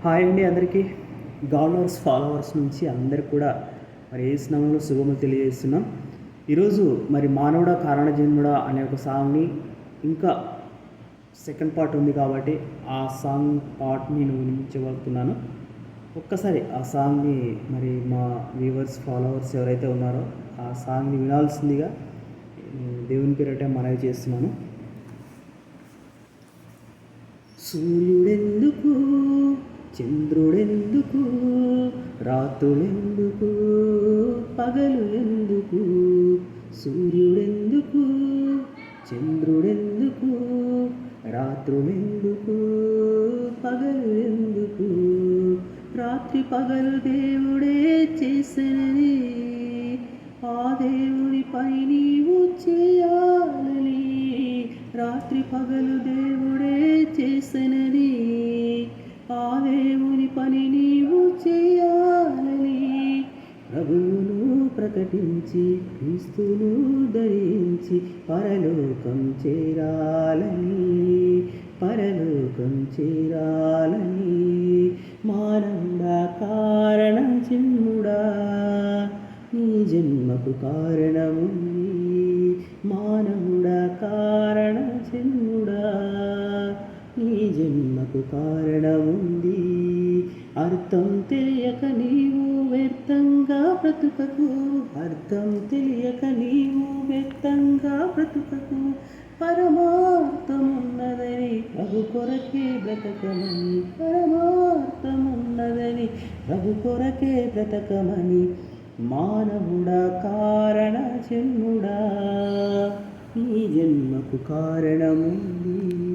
Hi అండి అందరికీ. గాడ్లవర్స్ followers నుంచి అందరికి కూడా మరి యేసు నామములో శుభములు తెలియజేస్తున్నాం. ఈరోజు మరి మానవుడా కారణజన్ముడా అనే ఒక సాంగ్ని ఇంకా సెకండ్ పార్ట్ ఉంది కాబట్టి ఆ సాంగ్ పార్ట్ని నేను వినిపించబోతున్నాను. ఒక్కసారి ఆ సాంగ్ని మరి మా వ్యూవర్స్ ఫాలోవర్స్ ఎవరైతే ఉన్నారో ఆ సాంగ్ని వినాల్సిందిగా దేవుని పేరిట మనవి చేస్తున్నాను. సూర్యుడెందుకు, చంద్రుడెందుకు, రాత్రులెందుకు, పగలు ఎందుకు? సూర్యుడెందుకు, చంద్రుడెందుకు, రాత్రులెందుకు, పగలు ఎందుకు? రాత్రి పగలు దేవుడే చేసెనని, ఆ దేవుని పని నీవు చేయాలని. రాత్రి పగలు దేవుడే చేసెనని, ఆ దేవుని పని నీవు చేయాలని. ప్రభువును ప్రకటించి క్రీస్తును ధరించి పరలోకం చేరాలని, పరలోకం చేరాలని. మానవుడా కారణ జన్ముడా, నీ జన్మకు కారణముంది. మానవుడా కారణ జన్ముడా, నీ జన్మకు కారణముంది. అర్థం తెలియక నీవు వ్యర్థంగా బ్రతుకకు, అర్థం తెలియక నీవు వ్యర్థంగా బ్రతుకకు. పరమార్థమున్నదని ప్రభు కొరకే బ్రతకమని, పరమార్థమున్నదని ప్రభు కొరకే బ్రతకమని. మానవుడా కారణ జన్ముడా, నీ జన్మకు కారణముంది.